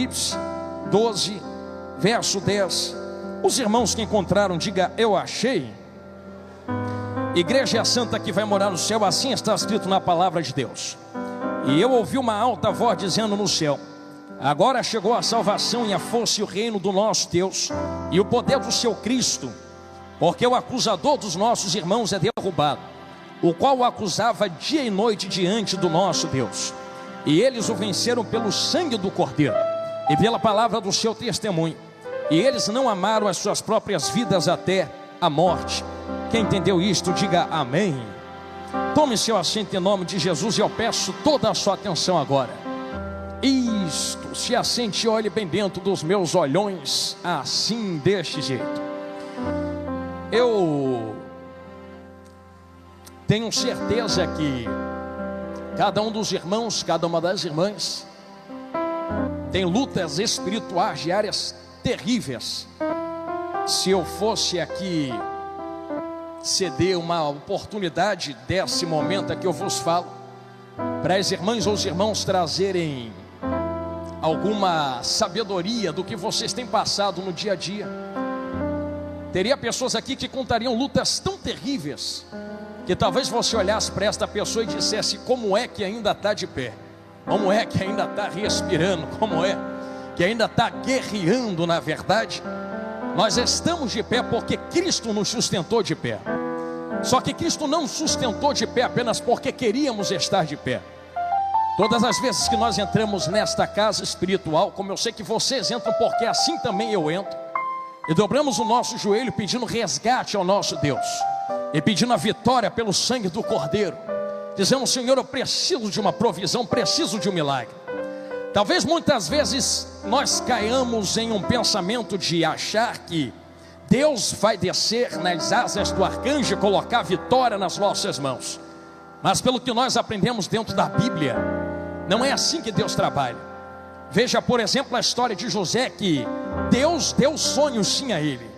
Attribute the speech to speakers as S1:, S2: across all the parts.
S1: Apocalipse 12, verso 10. Os irmãos que encontraram, diga: eu achei. Igreja é a santa que vai morar no céu, assim está escrito na palavra de Deus. E eu ouvi uma alta voz dizendo no céu: agora chegou a salvação e a força e o reino do nosso Deus e o poder do seu Cristo, porque o acusador dos nossos irmãos é derrubado, o qual o acusava dia e noite diante do nosso Deus. E eles o venceram pelo sangue do Cordeiro e pela palavra do seu testemunho, e eles não amaram as suas próprias vidas até a morte. Quem entendeu isto, diga amém. Tome seu assento em nome de Jesus e eu peço toda a sua atenção agora. Isto, se assente e olhe bem dentro dos meus olhões, assim, deste jeito. Eu tenho certeza que cada um dos irmãos, cada uma das irmãs tem lutas espirituais diárias terríveis. Se eu fosse aqui ceder uma oportunidade desse momento aqui eu vos falo, para as irmãs ou os irmãos trazerem alguma sabedoria do que vocês têm passado no dia a dia, teria pessoas aqui que contariam lutas tão terríveis que talvez você olhasse para esta pessoa e dissesse: como é que ainda está de pé? Como é que ainda está respirando? Como é que ainda está guerreando? Na verdade, nós estamos de pé porque Cristo nos sustentou de pé. Só que Cristo não nos sustentou de pé apenas porque queríamos estar de pé. Todas as vezes que nós entramos nesta casa espiritual, como eu sei que vocês entram, porque assim também eu entro, e dobramos o nosso joelho pedindo resgate ao nosso Deus, e pedindo a vitória pelo sangue do Cordeiro, dizendo: Senhor, eu preciso de uma provisão, preciso de um milagre. Talvez muitas vezes nós caiamos em um pensamento de achar que Deus vai descer nas asas do arcanjo e colocar vitória nas nossas mãos. Mas pelo que nós aprendemos dentro da Bíblia, não é assim que Deus trabalha. Veja, por exemplo, a história de José, que Deus deu sonhos sim a ele,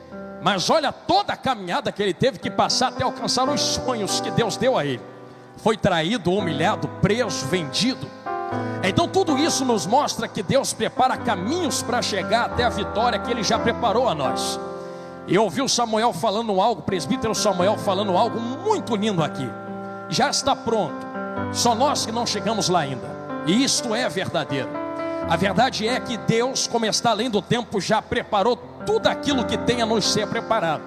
S1: mas olha toda a caminhada que ele teve que passar até alcançar os sonhos que Deus deu a ele. Foi traído, humilhado, preso, vendido. Então tudo isso nos mostra que Deus prepara caminhos para chegar até a vitória que Ele já preparou a nós. E eu ouvi o Samuel falando algo, o presbítero Samuel falando algo muito lindo aqui. Já está pronto, só nós que não chegamos lá ainda. E isto é verdadeiro. A verdade é que Deus, como está além do tempo, já preparou tudo aquilo que tem a nos ser preparado.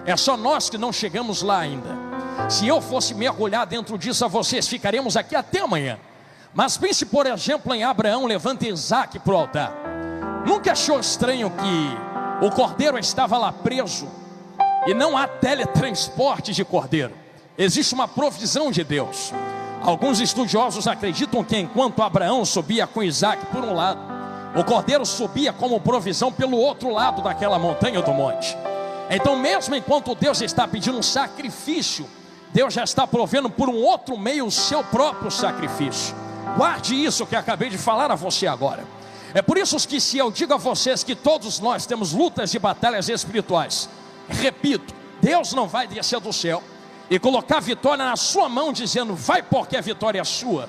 S1: É só nós que não chegamos lá ainda. Se eu fosse mergulhar dentro disso, vocês ficaremos aqui até amanhã. Mas pense, por exemplo, em Abraão levando Isaac para o altar. Nunca achou estranho que o cordeiro estava lá preso e não há teletransporte de cordeiro? Existe uma provisão de Deus. Alguns estudiosos acreditam que enquanto Abraão subia com Isaac por um lado, o cordeiro subia como provisão pelo outro lado daquela montanha do monte. Então mesmo enquanto Deus está pedindo um sacrifício, Deus já está provendo por um outro meio o seu próprio sacrifício. Guarde isso que acabei de falar a você agora. É por isso que se eu digo a vocês que todos nós temos lutas e batalhas espirituais, repito, Deus não vai descer do céu e colocar a vitória na sua mão dizendo: vai porque a vitória é sua.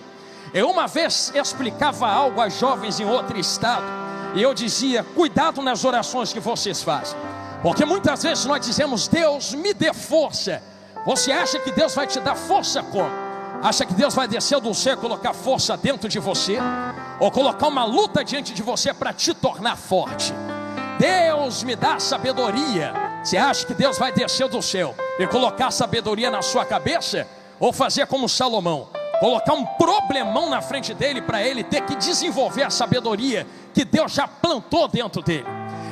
S1: Eu uma vez explicava algo a jovens em outro estado, e eu dizia: cuidado nas orações que vocês fazem, porque muitas vezes nós dizemos: Deus me dê força. Você acha que Deus vai te dar força como? Acha que Deus vai descer do céu e colocar força dentro de você? Ou colocar uma luta diante de você para te tornar forte? Deus me dá sabedoria. Você acha que Deus vai descer do céu e colocar sabedoria na sua cabeça? Ou fazer como Salomão, colocar um problemão na frente dele para ele ter que desenvolver a sabedoria que Deus já plantou dentro dele?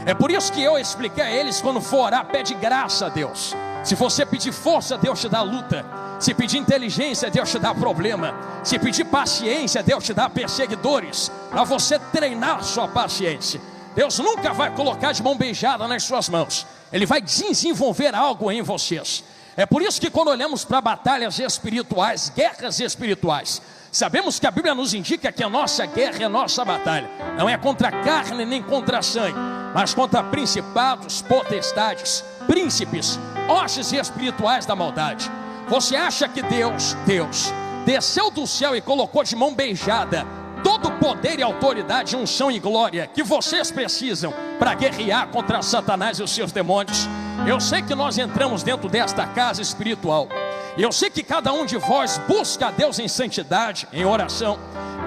S1: É por isso que eu expliquei a eles: quando for orar, pede graça a Deus. Se você pedir força, Deus te dá luta. Se pedir inteligência, Deus te dá problema. Se pedir paciência, Deus te dá perseguidores, para você treinar sua paciência. Deus nunca vai colocar de mão beijada nas suas mãos. Ele vai desenvolver algo em vocês. É por isso que quando olhamos para batalhas espirituais, guerras espirituais, sabemos que a Bíblia nos indica que a nossa guerra e a nossa batalha não é contra a carne nem contra a sangue, mas contra principados, potestades, príncipes, hostes espirituais da maldade. Você acha que Deus desceu do céu e colocou de mão beijada todo poder e autoridade, unção e glória que vocês precisam para guerrear contra Satanás e os seus demônios. Eu sei que nós entramos dentro desta casa espiritual, e eu sei que cada um de vós busca a Deus em santidade, em oração,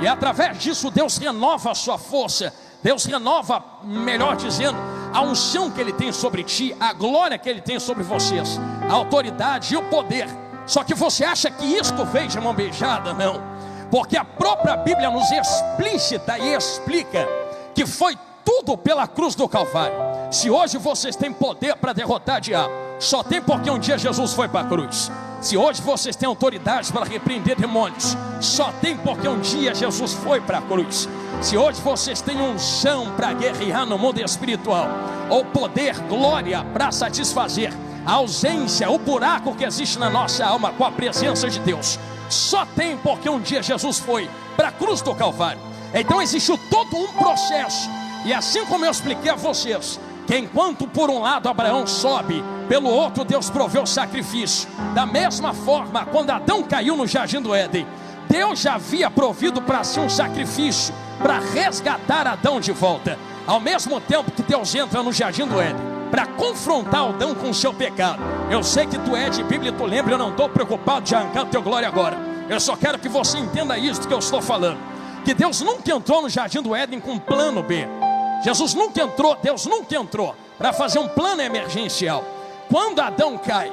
S1: e através disso Deus renova a sua força. Deus renova, melhor dizendo, a unção que Ele tem sobre ti, a glória que Ele tem sobre vocês, a autoridade e o poder. Só que você acha que isto veio de mão beijada? Não, porque a própria Bíblia nos explicita e explica que foi tudo pela cruz do Calvário. Se hoje vocês têm poder para derrotar o diabo, só tem porque um dia Jesus foi para a cruz. Se hoje vocês têm autoridade para repreender demônios, só tem porque um dia Jesus foi para a cruz. Se hoje vocês têm unção para guerrear no mundo espiritual, ou poder, glória para satisfazer a ausência, o buraco que existe na nossa alma com a presença de Deus, só tem porque um dia Jesus foi para a cruz do Calvário. Então existe todo um processo, e assim como eu expliquei a vocês, que enquanto por um lado Abraão sobe, pelo outro Deus proveu o sacrifício. Da mesma forma, quando Adão caiu no jardim do Éden, Deus já havia provido para si um sacrifício para resgatar Adão de volta. Ao mesmo tempo que Deus entra no jardim do Éden para confrontar Adão com o seu pecado. Eu sei que tu é de Bíblia e tu lembra, eu não estou preocupado de arrancar o teu glória agora. Eu só quero que você entenda isso que eu estou falando, que Deus nunca entrou no jardim do Éden com um plano B. Jesus nunca entrou, Deus nunca entrou para fazer um plano emergencial. Quando Adão cai,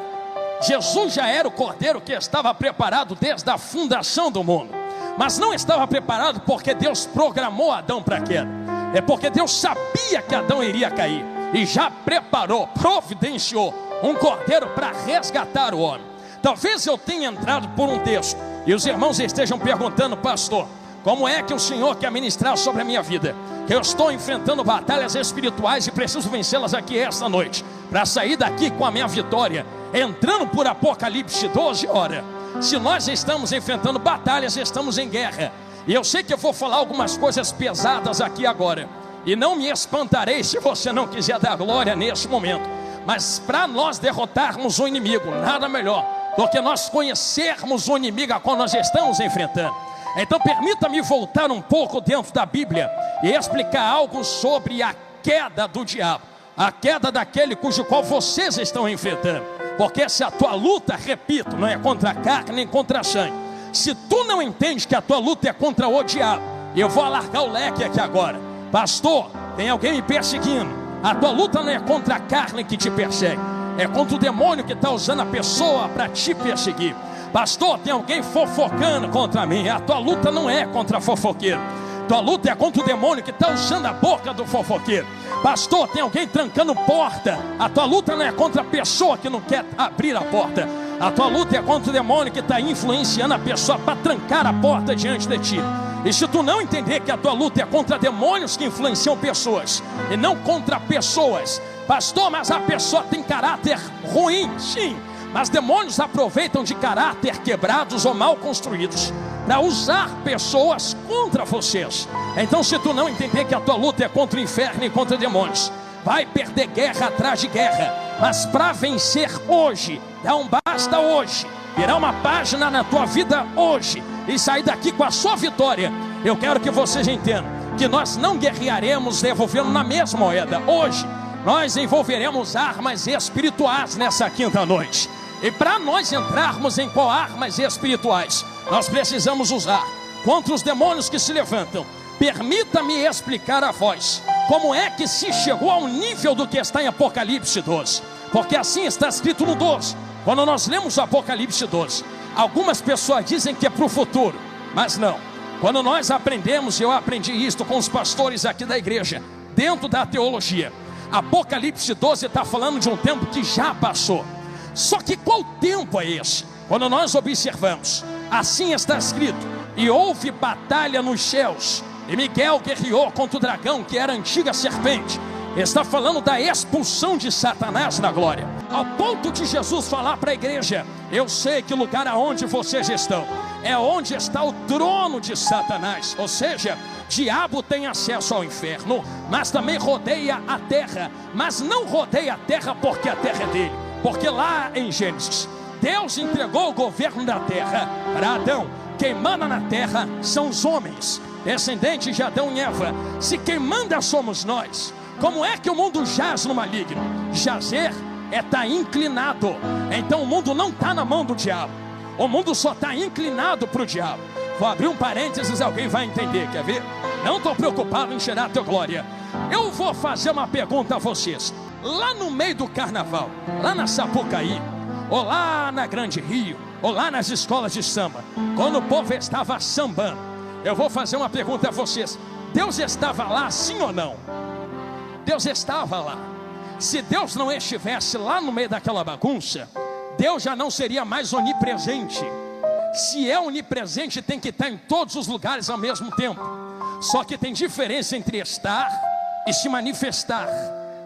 S1: Jesus já era o cordeiro que estava preparado desde a fundação do mundo. Mas não estava preparado porque Deus programou Adão para a queda. É porque Deus sabia que Adão iria cair e já preparou, providenciou um cordeiro para resgatar o homem. Talvez eu tenha entrado por um texto e os irmãos estejam perguntando: pastor, como é que o Senhor quer ministrar sobre a minha vida? Que eu estou enfrentando batalhas espirituais e preciso vencê-las aqui esta noite, para sair daqui com a minha vitória, entrando por Apocalipse 12. Ora, se nós estamos enfrentando batalhas, estamos em guerra. E eu sei que eu vou falar algumas coisas pesadas aqui agora, e não me espantarei se você não quiser dar glória nesse momento. Mas para nós derrotarmos o inimigo, nada melhor do que nós conhecermos o inimigo a qual nós estamos enfrentando. Então permita-me voltar um pouco dentro da Bíblia e explicar algo sobre a queda do diabo, a queda daquele cujo qual vocês estão enfrentando. Porque se a tua luta, repito, não é contra a carne nem contra a sangue, se tu não entende que a tua luta é contra o diabo, eu vou alargar o leque aqui agora. Pastor, tem alguém me perseguindo. A tua luta não é contra a carne que te persegue, é contra o demônio que está usando a pessoa para te perseguir. Pastor, tem alguém fofocando contra mim. A tua luta não é contra fofoqueiro, tua luta é contra o demônio que está usando a boca do fofoqueiro. Pastor, tem alguém trancando porta. A tua luta não é contra a pessoa que não quer abrir a porta, a tua luta é contra o demônio que está influenciando a pessoa para trancar a porta diante de ti. E se tu não entender que a tua luta é contra demônios que influenciam pessoas e não contra pessoas, pastor, mas a pessoa tem caráter ruim. Sim, mas demônios aproveitam de caráter quebrados ou mal construídos para usar pessoas contra vocês. Então, se tu não entender que a tua luta é contra o inferno e contra demônios, vai perder guerra atrás de guerra. Mas para vencer hoje, dá um basta hoje, virar uma página na tua vida hoje e sair daqui com a sua vitória. Eu quero que vocês entendam que nós não guerrearemos devolvendo na mesma moeda. Hoje nós envolveremos armas espirituais nessa quinta noite. E para nós entrarmos em qual armas espirituais nós precisamos usar contra os demônios que se levantam, permita-me explicar a vós como é que se chegou ao nível do que está em Apocalipse 12. Porque assim está escrito no 12. Quando nós lemos o Apocalipse 12, algumas pessoas dizem que é para o futuro, mas não. Quando nós aprendemos, eu aprendi isto com os pastores aqui da igreja, dentro da teologia, Apocalipse 12 está falando de um tempo que já passou. Só que qual tempo é esse? Quando nós observamos, assim está escrito: e houve batalha nos céus, e Miguel guerreou contra o dragão, que era a antiga serpente. Está falando da expulsão de Satanás na glória, ao ponto de Jesus falar para a igreja: eu sei que lugar aonde vocês estão é onde está o trono de Satanás. Ou seja, diabo tem acesso ao inferno, mas também rodeia a terra. Mas não rodeia a terra porque a terra é dele, porque lá em Gênesis, Deus entregou o governo da terra para Adão. Quem manda na terra são os homens. descendentes de Adão e Eva, se quem manda somos nós, como é que o mundo jaz no maligno? Jazer é estar inclinado. Então o mundo não está na mão do diabo, o mundo só está inclinado para o diabo. Vou abrir um parênteses, alguém vai entender, quer ver? Não estou preocupado em tirar a tua glória. Eu vou fazer uma pergunta a vocês. Lá no meio do carnaval, lá na Sapucaí, ou lá na Grande Rio, ou lá nas escolas de samba, quando o povo estava sambando, eu vou fazer uma pergunta a vocês. Deus estava lá, sim ou não? Deus estava lá. Se Deus não estivesse lá no meio daquela bagunça, Deus já não seria mais onipresente. Se é onipresente, tem que estar em todos os lugares ao mesmo tempo. Só que tem diferença entre estar e se manifestar.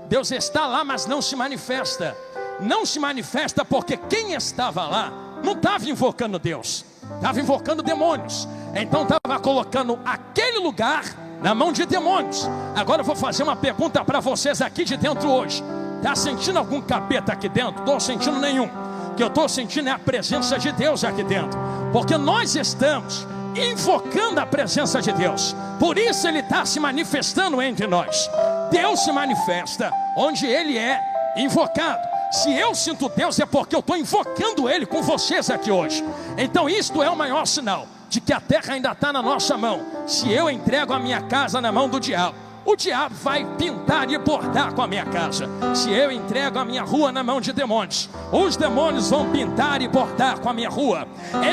S1: Deus está lá, mas não se manifesta. Não se manifesta porque quem estava lá não estava invocando Deus, estava invocando demônios. Então estava colocando aquele lugar na mão de demônios. Agora eu vou fazer uma pergunta para vocês aqui de dentro hoje. Está sentindo algum capeta aqui dentro? Estou sentindo nenhum. O que eu estou sentindo é a presença de Deus aqui dentro, porque nós estamos invocando a presença de Deus. Por isso Ele está se manifestando entre nós. Deus se manifesta onde Ele é invocado. Se eu sinto Deus é porque eu estou invocando Ele com vocês aqui hoje. Então isto é o maior sinal de que a terra ainda está na nossa mão. Se eu entrego a minha casa na mão do diabo, o diabo vai pintar e bordar com a minha casa. Se eu entrego a minha rua na mão de demônios, os demônios vão pintar e bordar com a minha rua.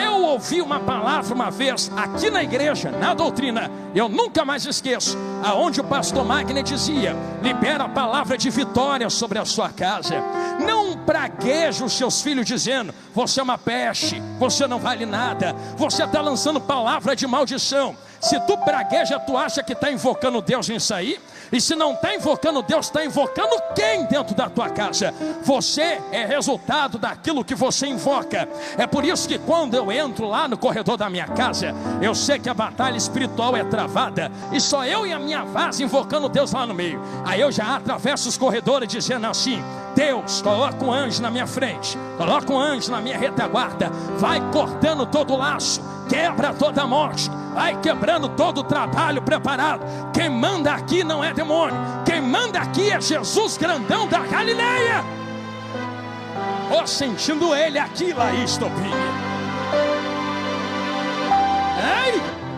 S1: Eu ouvi uma palavra uma vez aqui na igreja, na doutrina, eu nunca mais esqueço, aonde o pastor Magner dizia: libera a palavra de vitória sobre a sua casa. Não pragueje os seus filhos dizendo: você é uma peste, você não vale nada, você está lançando palavra de maldição. Se tu pragueja, tu acha que está invocando Deus nisso aí? E se não está invocando Deus, está invocando quem dentro da tua casa? Você é resultado daquilo que você invoca. É por isso que quando eu entro lá no corredor da minha casa, eu sei que a batalha espiritual é travada, e só eu e a minha vaza invocando Deus lá no meio. Aí eu já atravesso os corredores dizendo assim: Deus, coloca um anjo na minha frente, coloca um anjo na minha retaguarda, vai cortando todo o laço, quebra toda a morte, vai quebrando todo o trabalho preparado. Quem manda aqui não é demônio, quem manda aqui é Jesus grandão da Galileia. Ó, sentindo Ele aqui, Laís Topinha.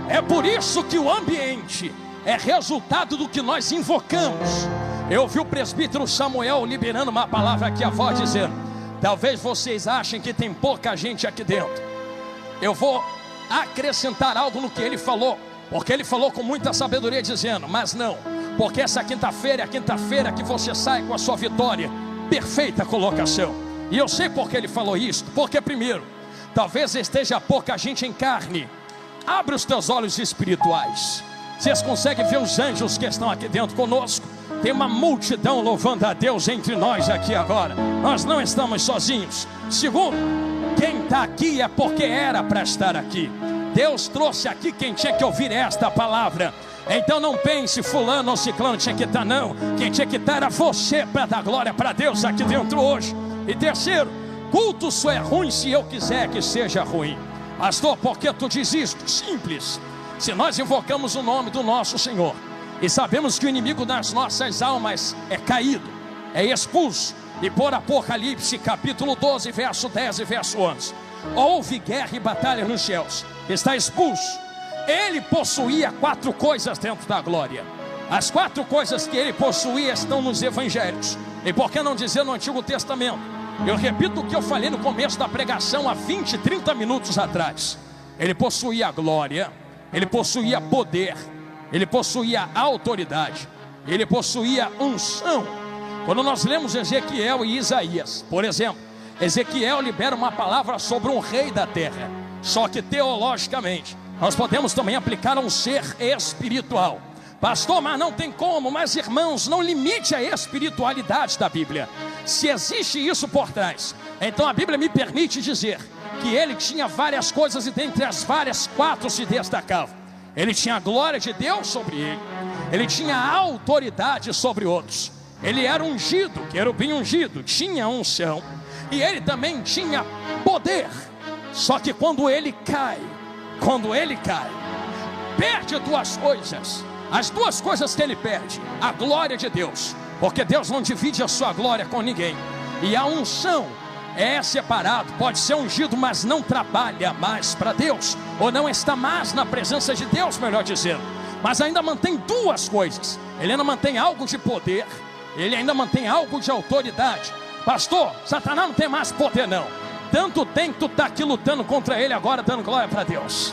S1: É por isso que o ambiente é resultado do que nós invocamos. Eu vi o presbítero Samuel liberando uma palavra aqui, a voz dizendo: talvez vocês achem que tem pouca gente aqui dentro. Eu vou acrescentar algo no que ele falou, porque ele falou com muita sabedoria dizendo: mas não, porque essa quinta-feira é a quinta-feira que você sai com a sua vitória. Perfeita colocação. E eu sei porque ele falou isso. Porque primeiro, talvez esteja pouca gente em carne. Abre os teus olhos espirituais. Vocês conseguem ver os anjos que estão aqui dentro conosco? Tem uma multidão louvando a Deus entre nós aqui agora. Nós não estamos sozinhos. Segundo, quem está aqui é porque era para estar aqui. Deus trouxe aqui quem tinha que ouvir esta palavra. Então não pense fulano ou ciclano tinha que estar, não. Quem tinha que estar era você, para dar glória para Deus aqui dentro hoje. E terceiro, culto só é ruim se eu quiser que seja ruim. Pastor, por que tu diz isto? Simples. Se nós invocamos o nome do nosso Senhor e sabemos que o inimigo das nossas almas é caído, é expulso, e por Apocalipse capítulo 12, verso 10 e verso 11, houve guerra e batalha nos céus, está expulso. Ele possuía 4 coisas dentro da glória. As 4 coisas que ele possuía estão nos evangelhos. E por que não dizer no Antigo Testamento? Eu repito o que eu falei no começo da pregação há 20, 30 minutos atrás. Ele possuía glória, ele possuía poder, ele possuía autoridade, ele possuía unção. Quando nós lemos Ezequiel e Isaías, por exemplo, Ezequiel libera uma palavra sobre um rei da terra. Só que teologicamente nós podemos também aplicar a um ser espiritual. Pastor, mas não tem como. Mas irmãos, não limite a espiritualidade da Bíblia. Se existe isso por trás, então a Bíblia me permite dizer que ele tinha várias coisas, e dentre as várias, 4 se destacavam. Ele tinha a glória de Deus sobre ele, ele tinha a autoridade sobre outros, ele era ungido, querubim ungido, tinha unção, e ele também tinha poder. Só que quando ele cai, perde duas coisas. As duas coisas que ele perde: a glória de Deus, porque Deus não divide a sua glória com ninguém, e a unção. É separado, pode ser ungido, mas não trabalha mais para Deus, ou não está mais na presença de Deus, melhor dizendo. Mas ainda mantém duas coisas: ele ainda mantém algo de poder, ele ainda mantém algo de autoridade. Pastor, Satanás não tem mais poder não. Tanto tem que tu está aqui lutando contra ele agora, dando glória para Deus.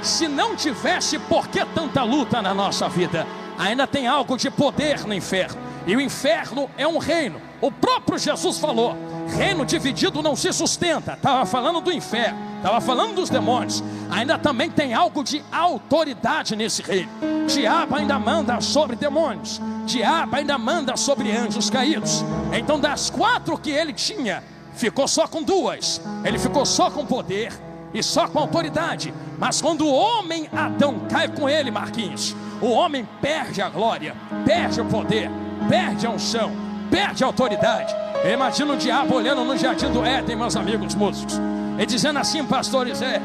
S1: Se não tivesse, por que tanta luta na nossa vida? Ainda tem algo de poder no inferno, e o inferno é um reino. O próprio Jesus falou: reino dividido não se sustenta. Estava falando do inferno, estava falando dos demônios. Ainda também tem algo de autoridade nesse reino. Diabo ainda manda sobre demônios, diabo ainda manda sobre anjos caídos. Então das 4 que ele tinha, ficou só com 2. Ele ficou só com poder e só com autoridade. Mas quando o homem Adão cai com ele, Marquinhos, o homem perde a glória, perde o poder, perde a unção, perde a autoridade. Eu imagino o diabo olhando no jardim do Éden, meus amigos músicos, e dizendo assim: pastor Zé,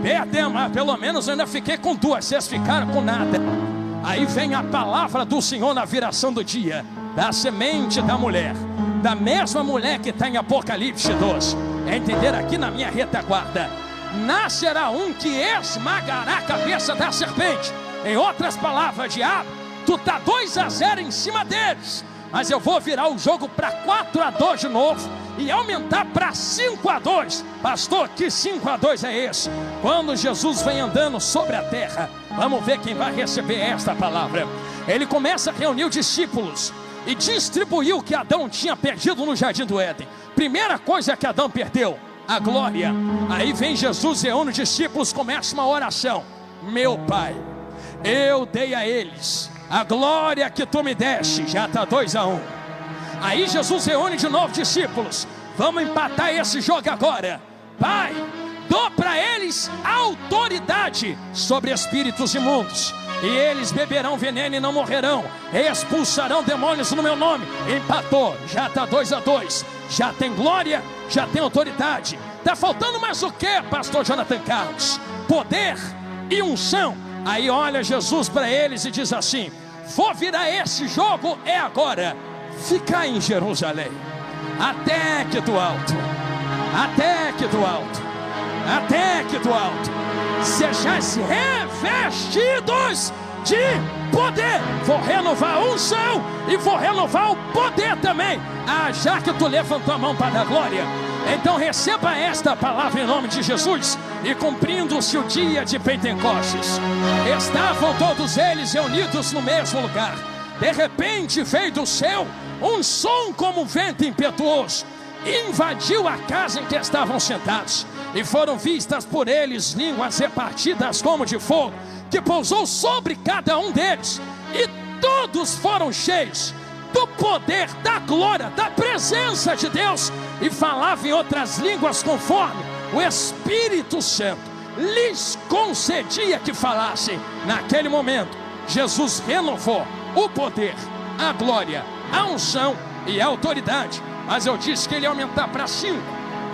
S1: perdemos, pelo menos eu ainda fiquei com 2, vocês ficaram com nada. Aí vem a palavra do Senhor na viração do dia, da semente da mulher, da mesma mulher que está em Apocalipse 12. É entender aqui na minha retaguarda: nascerá um que esmagará a cabeça da serpente. Em outras palavras, diabo, tu está 2-0 em cima deles, mas eu vou virar o jogo para 4-2 de novo e aumentar para 5-2. Pastor, que 5-2 é esse? Quando Jesus vem andando sobre a terra, vamos ver quem vai receber esta palavra. Ele começa a reunir os discípulos e distribuiu o que Adão tinha perdido no jardim do Éden. Primeira coisa que Adão perdeu: a glória. Aí vem Jesus, reúne os discípulos, começa uma oração: meu Pai, eu dei a eles a glória que tu me deste. Já está 2-1. Aí Jesus reúne de novo discípulos: vamos empatar esse jogo agora. Pai, dou para eles autoridade sobre espíritos imundos, e eles beberão veneno e não morrerão, expulsarão demônios no meu nome. Empatou, já está 2-2. Já tem glória, já tem autoridade. Está faltando mais o que, pastor Jonathan Carlos? Poder e unção. Aí olha Jesus para eles e diz assim: vou virar esse jogo, é agora. Ficar em Jerusalém até que do alto, até que do alto, até que do alto sejais revestidos de poder. Vou renovar a unção e vou renovar o poder também. Já que tu levantou a mão para dar glória, então receba esta palavra em nome de Jesus. E cumprindo-se o dia de Pentecostes, estavam todos eles reunidos no mesmo lugar. De repente veio do céu um som como um vento impetuoso, invadiu a casa em que estavam sentados, e foram vistas por eles línguas repartidas como de fogo, que pousou sobre cada um deles, e todos foram cheios do poder, da glória, da presença de Deus, e falavam em outras línguas conforme o Espírito Santo lhes concedia que falassem. Naquele momento, Jesus renovou o poder, a glória, a unção e a autoridade. Mas eu disse que ele ia aumentar para 5.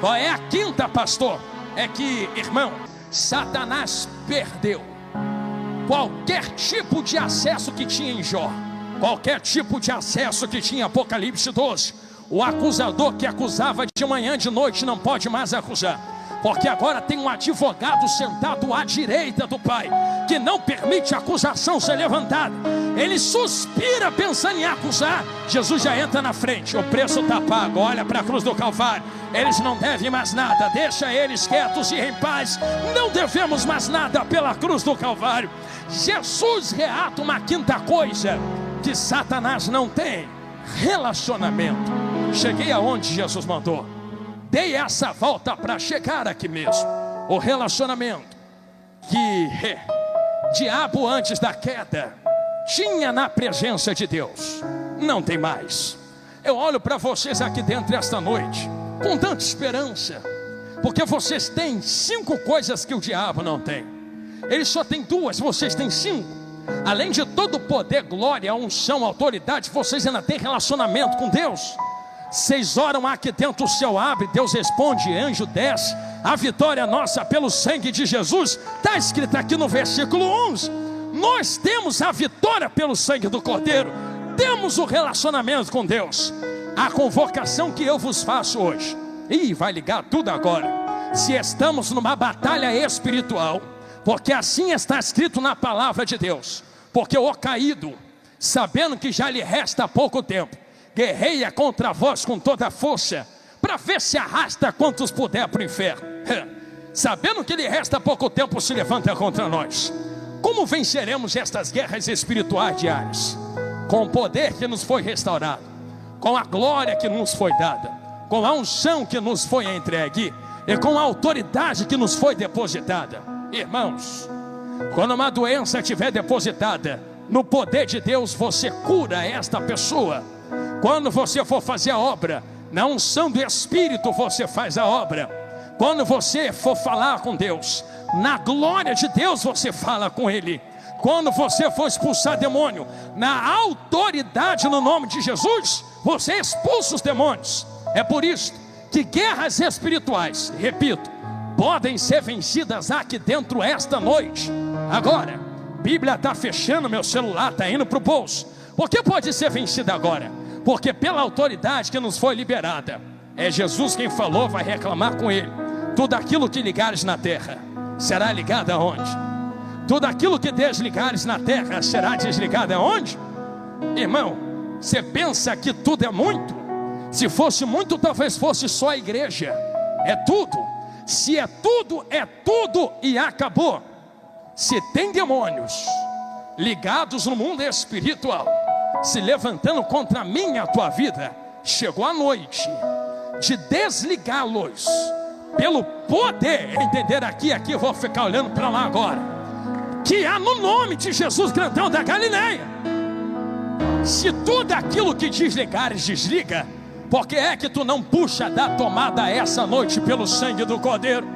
S1: Qual é a quinta, pastor? É que, irmão, Satanás perdeu qualquer tipo de acesso que tinha em Jó, qualquer tipo de acesso que tinha em Apocalipse 12. O acusador que acusava de manhã, de noite, não pode mais acusar, porque agora tem um advogado sentado à direita do Pai, que não permite a acusação ser levantada. Ele suspira pensando em acusar, Jesus já entra na frente: o preço está pago, olha para a cruz do Calvário. Eles não devem mais nada, deixa eles quietos e em paz. Não devemos mais nada pela cruz do Calvário. Jesus reata uma quinta coisa que Satanás não tem: relacionamento. Cheguei aonde Jesus mandou, dei essa volta para chegar aqui mesmo. O relacionamento que diabo antes da queda tinha na presença de Deus, não tem mais. Eu olho para vocês aqui dentro esta noite com tanta esperança, porque vocês têm 5 coisas que o diabo não tem. Ele só tem 2, vocês têm 5. Além de todo o poder, glória, unção, autoridade, vocês ainda têm relacionamento com Deus. Vocês oram aqui dentro, o céu abre, Deus responde, anjo desce. a vitória nossa pelo sangue de Jesus, está escrito aqui no versículo 11. Nós temos a vitória pelo sangue do Cordeiro, temos o relacionamento com Deus. A convocação que eu vos faço hoje, e vai ligar tudo agora, se estamos numa batalha espiritual, porque assim está escrito na palavra de Deus, porque o caído, sabendo que já lhe resta pouco tempo, guerreia contra vós com toda a força, para ver se arrasta quantos puder para o inferno. Sabendo que lhe resta pouco tempo, se levanta contra nós. Como venceremos estas guerras espirituais diárias? Com o poder que nos foi restaurado, com a glória que nos foi dada, com a unção que nos foi entregue e com a autoridade que nos foi depositada. Irmãos, quando uma doença estiver depositada no poder de Deus, você cura esta pessoa. Quando você for fazer a obra, na unção do Espírito você faz a obra. Quando você for falar com Deus, na glória de Deus você fala com Ele. Quando você for expulsar demônio, na autoridade no nome de Jesus, você expulsa os demônios. É por isso que guerras espirituais, repito, podem ser vencidas aqui dentro esta noite. Agora, a Bíblia está fechando, meu celular está indo para o bolso. Por que pode ser vencida agora? Porque pela autoridade que nos foi liberada, é Jesus quem falou, vai reclamar com Ele. Tudo aquilo que ligares na terra, será ligado aonde? Tudo aquilo que desligares na terra, será desligado aonde? Irmão, você pensa que tudo é muito? Se fosse muito, talvez fosse só a igreja. É tudo. Se é tudo e acabou. Se tem demônios ligados no mundo espiritual, se levantando contra mim e a tua vida, chegou a noite de desligá-los pelo poder. Entender aqui, eu vou ficar olhando para lá agora, que há no nome de Jesus, grandão da Galileia. Se tudo aquilo que desligares, desliga, porque é que tu não puxa da tomada essa noite pelo sangue do Cordeiro?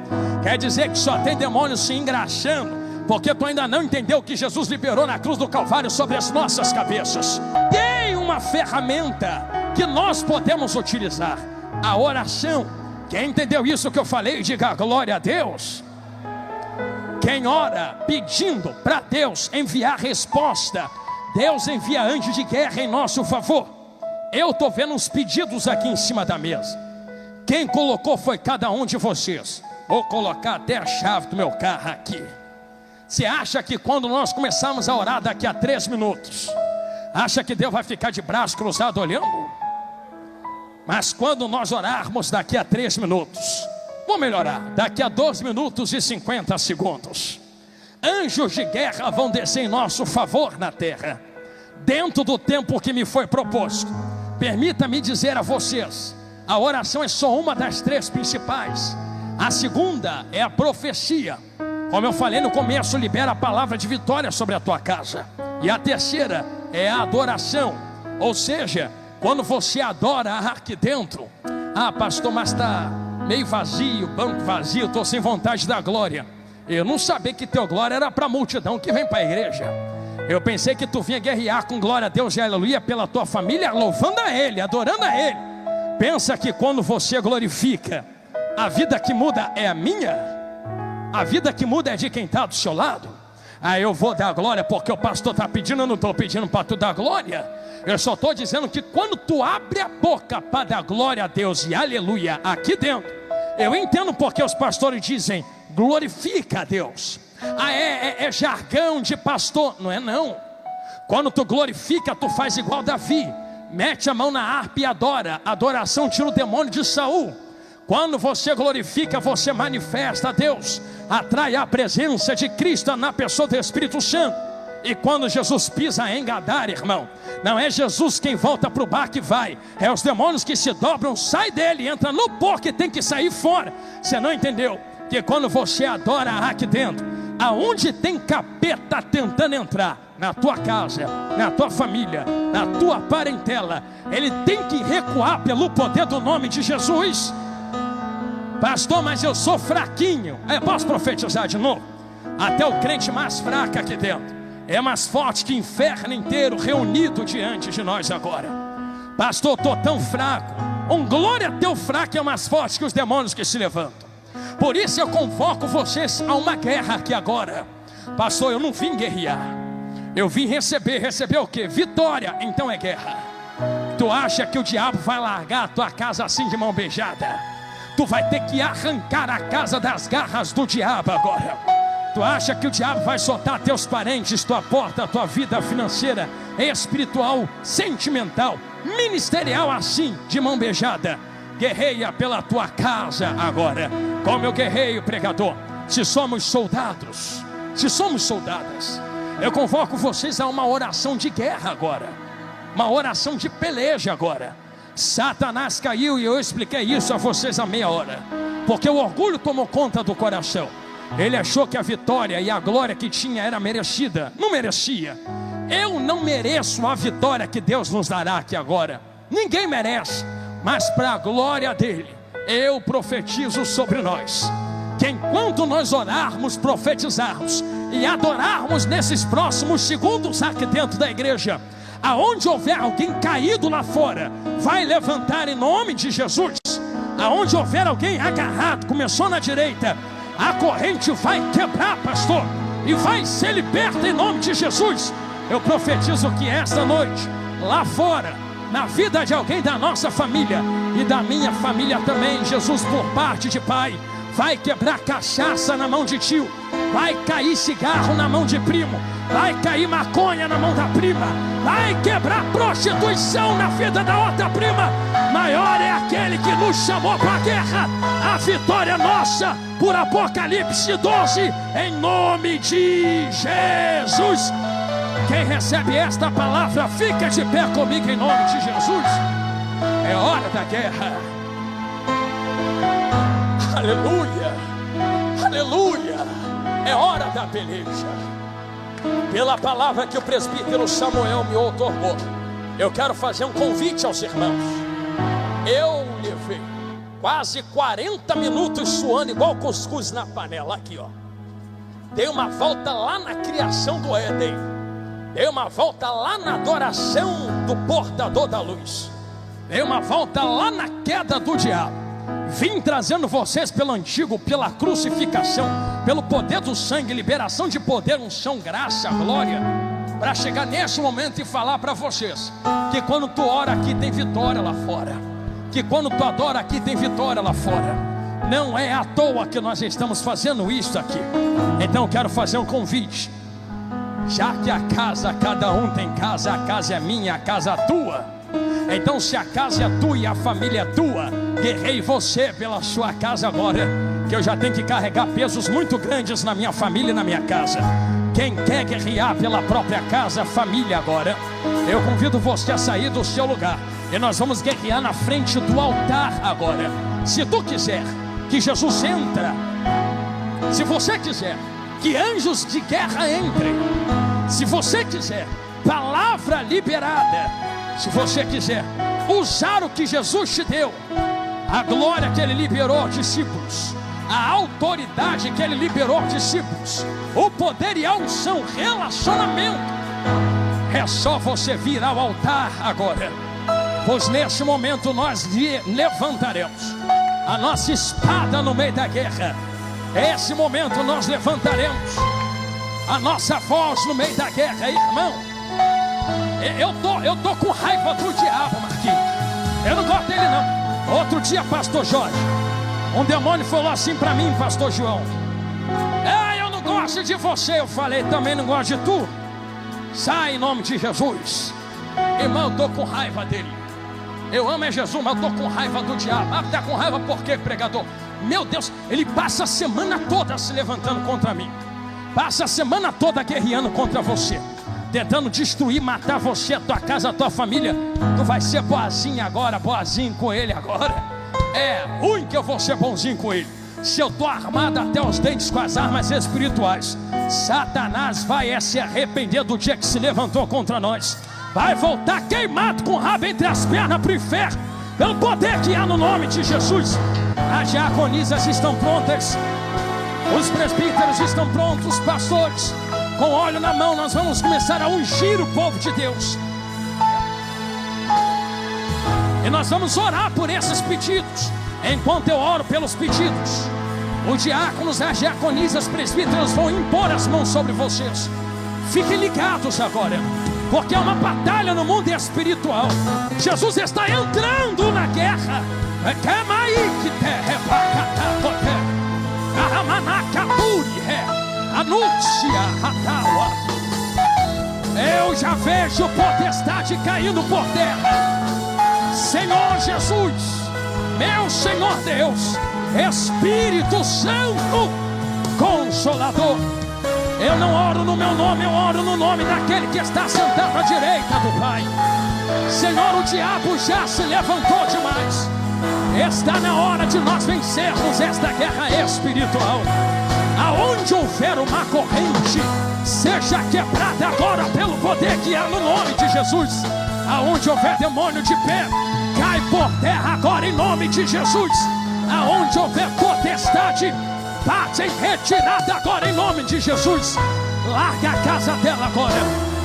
S1: Quer dizer que só tem demônio se engraxando, porque tu ainda não entendeu que Jesus liberou na cruz do Calvário sobre as nossas cabeças. Tem uma ferramenta que nós podemos utilizar, a oração. Quem entendeu isso que eu falei, diga glória a Deus. Quem ora pedindo para Deus enviar resposta, Deus envia anjo de guerra em nosso favor. Eu estou vendo uns pedidos aqui em cima da mesa. Quem colocou foi cada um de vocês. Vou colocar até a chave do meu carro aqui. Você acha que quando nós começarmos a orar daqui a 3 minutos, acha que Deus vai ficar de braço cruzado olhando? Mas quando nós orarmos daqui a 3 minutos, vou melhorar, daqui a 12 minutos e 50 segundos, anjos de guerra vão descer em nosso favor na terra, dentro do tempo que me foi proposto. Permita-me dizer a vocês, a oração é só uma das 3 principais. A segunda é a profecia. Como eu falei no começo, libera a palavra de vitória sobre a tua casa. E a terceira é a adoração. Ou seja, quando você adora aqui dentro, pastor, mas está meio vazio, banco vazio, estou sem vontade da glória. Eu não sabia que teu glória era para a multidão que vem para a igreja. Eu pensei que tu vinha guerrear com glória a Deus e aleluia pela tua família, louvando a Ele, adorando a Ele. Pensa que quando você glorifica, a vida que muda é a minha? A vida que muda é de quem está do seu lado? Eu vou dar glória porque o pastor está pedindo, eu não estou pedindo para tu dar glória. Eu só estou dizendo que quando tu abre a boca para dar glória a Deus e aleluia aqui dentro, eu entendo porque os pastores dizem, glorifica a Deus. É jargão de pastor. Não é não. Quando tu glorifica, tu faz igual Davi, mete a mão na harpa e adora. Adoração tira o demônio de Saul. Quando você glorifica, você manifesta a Deus, atrai a presença de Cristo na pessoa do Espírito Santo. E quando Jesus pisa em Gadara, irmão, não é Jesus quem volta para o bar que vai, é os demônios que se dobram, sai dele, entra no porco que tem que sair fora. Você não entendeu? Que quando você adora aqui dentro, aonde tem capeta tentando entrar, na tua casa, na tua família, na tua parentela, ele tem que recuar pelo poder do nome de Jesus. Pastor, mas eu sou fraquinho. Posso profetizar de novo? Até o crente mais fraco aqui dentro é mais forte que o inferno inteiro reunido diante de nós agora. Pastor, estou tão fraco. Glória a teu fraco é mais forte que os demônios que se levantam. Por isso eu convoco vocês a uma guerra aqui agora. Pastor, eu não vim guerrear, eu vim receber o quê? Vitória. Então é guerra. Tu acha que o diabo vai largar a tua casa assim de mão beijada? Tu vai ter que arrancar a casa das garras do diabo agora. Tu acha que o diabo vai soltar teus parentes, tua porta, tua vida financeira, espiritual, sentimental, ministerial assim, de mão beijada? Guerreia pela tua casa agora, como eu guerreio, pregador. Se somos soldados, se somos soldadas, eu convoco vocês a uma oração de guerra agora, uma oração de peleja agora. Satanás caiu, e eu expliquei isso a vocês há meia hora, porque o orgulho tomou conta do coração. Ele achou que a vitória e a glória que tinha era merecida. Não merecia. Eu não mereço a vitória que Deus nos dará aqui agora. Ninguém merece. Mas para a glória dele, eu profetizo sobre nós, que enquanto nós orarmos, profetizarmos e adorarmos nesses próximos segundos aqui dentro da igreja, aonde houver alguém caído lá fora, vai levantar em nome de Jesus. Aonde houver alguém agarrado, começou na direita, a corrente vai quebrar, pastor, e vai ser liberta em nome de Jesus. Eu profetizo que esta noite, lá fora, na vida de alguém da nossa família e da minha família também, Jesus, por parte de pai, vai quebrar cachaça na mão de tio, vai cair cigarro na mão de primo, vai cair maconha na mão da prima, vai quebrar prostituição na vida da outra prima. Maior é aquele que nos chamou para a guerra. A vitória é nossa, por Apocalipse 12, em nome de Jesus. Quem recebe esta palavra, fica de pé comigo em nome de Jesus. É hora da guerra. Aleluia, aleluia. É hora da peleja. Pela palavra que o presbítero Samuel me outorgou, eu quero fazer um convite aos irmãos. Eu levei quase 40 minutos suando igual cuscuz na panela aqui, ó. Dei uma volta lá na criação do Éden, dei uma volta lá na adoração do portador da luz, dei uma volta lá na queda do diabo. Vim trazendo vocês pelo antigo, pela crucificação, pelo poder do sangue, liberação de poder, unção, graça, glória, para chegar nesse momento e falar para vocês que quando tu ora aqui tem vitória lá fora, que quando tu adora aqui tem vitória lá fora. Não é à toa que nós estamos fazendo isso aqui. Então eu quero fazer um convite. Já que a casa, cada um tem casa, a casa é minha, a casa é tua. Então se a casa é tua e a família é tua, guerrei você pela sua casa agora, que eu já tenho que carregar pesos muito grandes na minha família e na minha casa. Quem quer guerrear pela própria casa, família agora, eu convido você a sair do seu lugar, e nós vamos guerrear na frente do altar agora. Se tu quiser que Jesus entre, se você quiser que anjos de guerra entrem, se você quiser palavra liberada, se você quiser usar o que Jesus te deu, a glória que Ele liberou aos discípulos, a autoridade que Ele liberou aos discípulos, o poder e a unção, relacionamento, é só você vir ao altar agora, pois nesse momento nós levantaremos a nossa espada no meio da guerra. Nesse momento nós levantaremos a nossa voz no meio da guerra, irmão. Eu tô com raiva do diabo, Marquinhos. Eu não gosto dele não. Outro dia, pastor Jorge, um demônio falou assim para mim, pastor João: eu não gosto de você. Eu falei: também não gosto de tu. Sai em nome de Jesus. Irmão, eu tô com raiva dele. Eu amo Jesus, mas eu tô com raiva do diabo. Tá com raiva por quê, pregador? Meu Deus, ele passa a semana toda se levantando contra mim, passa a semana toda guerreando contra você, tentando destruir, matar você, a tua casa, a tua família. Tu vai ser boazinho agora, boazinho com ele agora. É ruim que eu vou ser bonzinho com ele. Se eu estou armado até os dentes com as armas espirituais, Satanás vai se arrepender do dia que se levantou contra nós. Vai voltar queimado com o rabo entre as pernas para o inferno, pelo poder que há no nome de Jesus. As diaconisas estão prontas, os presbíteros estão prontos, os pastores com óleo na mão. Nós vamos começar a ungir o povo de Deus, e nós vamos orar por esses pedidos. Enquanto eu oro pelos pedidos, Os diáconos, as diaconisas, presbíteros vão impor as mãos sobre vocês. Fiquem ligados agora, porque é uma batalha no mundo espiritual. Jesus está entrando na guerra. Eu já vejo potestade caindo por terra. Senhor Jesus, meu Senhor Deus, Espírito Santo, Consolador. Eu não oro no meu nome, eu oro no nome daquele que está sentado à direita do Pai. Senhor, o diabo já se levantou demais. Está na hora de nós vencermos esta guerra espiritual. Aonde houver uma corrente, seja quebrada agora pelo poder que há no nome de Jesus. Aonde houver demônio de pé, cai por terra agora em nome de Jesus. Aonde houver potestade, bate em retirada agora em nome de Jesus. Larga a casa dela agora,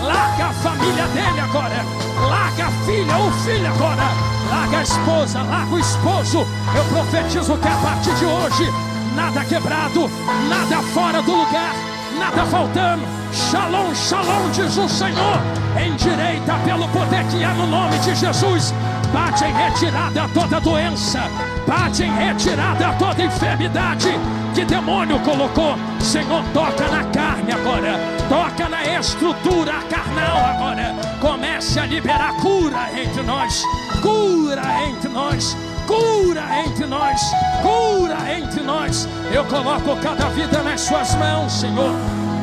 S1: larga a família dele agora, larga a filha ou filho agora, larga a esposa, larga o esposo. Eu profetizo que a partir de hoje, nada quebrado, nada fora do lugar, nada faltando. Shalom, shalom, diz o Senhor. Endireita pelo poder que há no nome de Jesus. Bate em retirada toda doença, bate em retirada toda enfermidade que demônio colocou. Senhor, toca na carne agora, toca na estrutura carnal agora. Comece a liberar cura entre nós, cura entre nós, cura entre nós, cura entre nós. Eu coloco cada vida nas suas mãos, Senhor.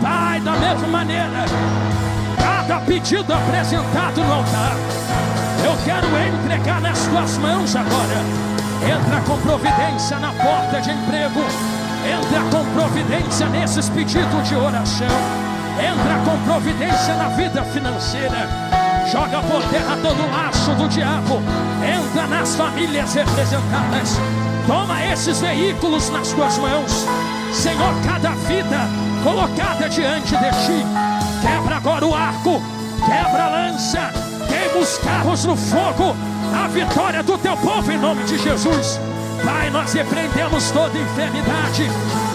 S1: Pai, da mesma maneira, cada pedido apresentado no altar, eu quero entregar nas tuas mãos agora. Entra com providência na porta de emprego, entra com providência nesses pedidos de oração, entra com providência na vida financeira. Joga por terra todo o laço do diabo, entra nas famílias representadas. Toma esses veículos nas tuas mãos, Senhor. Cada vida colocada diante de ti, quebra agora o arco, quebra a lança, queima os carros no fogo. A vitória do teu povo em nome de Jesus. Pai, nós repreendemos toda enfermidade,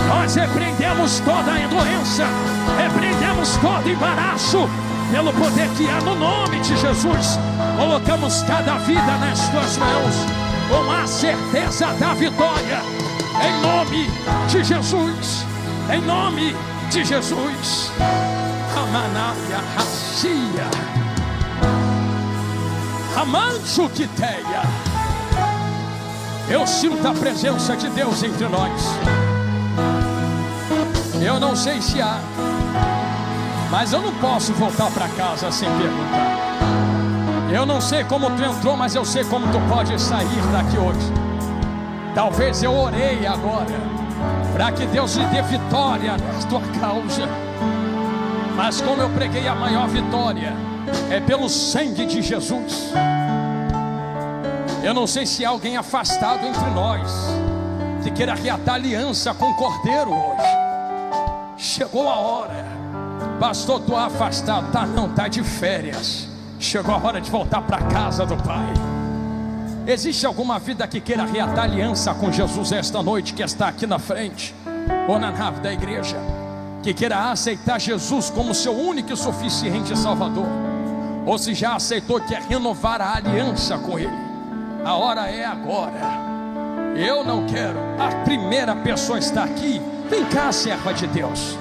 S1: nós repreendemos toda doença, repreendemos todo embaraço pelo poder que há no nome de Jesus. Colocamos cada vida nas tuas mãos com a certeza da vitória em nome de Jesus, em nome de Jesus. Amanaya Racia Amancho Quiteia. Eu sinto a presença de Deus entre nós. Eu não sei se há, mas eu não posso voltar para casa sem perguntar. Eu não sei como tu entrou, mas eu sei como tu pode sair daqui hoje. Talvez eu orei agora para que Deus lhe dê vitória na tua causa, mas como eu preguei, a maior vitória é pelo sangue de Jesus. Eu não sei se há alguém afastado entre nós que queira reatar aliança com o Cordeiro hoje. Chegou a hora. Pastor, tu é afastado. Tá não, tá de férias. Chegou a hora de voltar para a casa do Pai. Existe alguma vida que queira reatar aliança com Jesus esta noite, que está aqui na frente, ou na nave da igreja, que queira aceitar Jesus como seu único e suficiente Salvador, ou se já aceitou, quer renovar a aliança com Ele? A hora é agora. Eu não quero. A primeira pessoa está aqui. Vem cá, serva de Deus.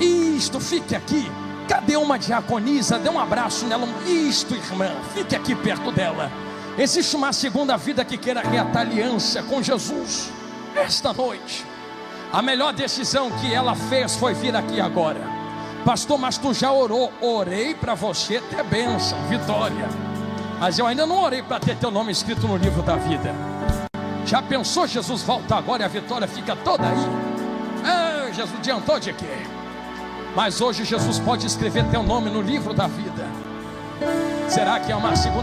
S1: Isto, fique aqui. Cadê uma diaconisa? Dê um abraço nela. Isto, irmã, fique aqui perto dela. Existe uma segunda vida que queira reatar aliança com Jesus esta noite. A melhor decisão que ela fez foi vir aqui agora. Pastor, mas tu já orou? Orei para você ter bênção, vitória, mas eu ainda não orei para ter teu nome escrito no livro da vida. Já pensou, Jesus volta agora e a vitória fica toda aí? Ah, Jesus adiantou de quê? Mas hoje Jesus pode escrever teu nome no livro da vida. Será que é uma segunda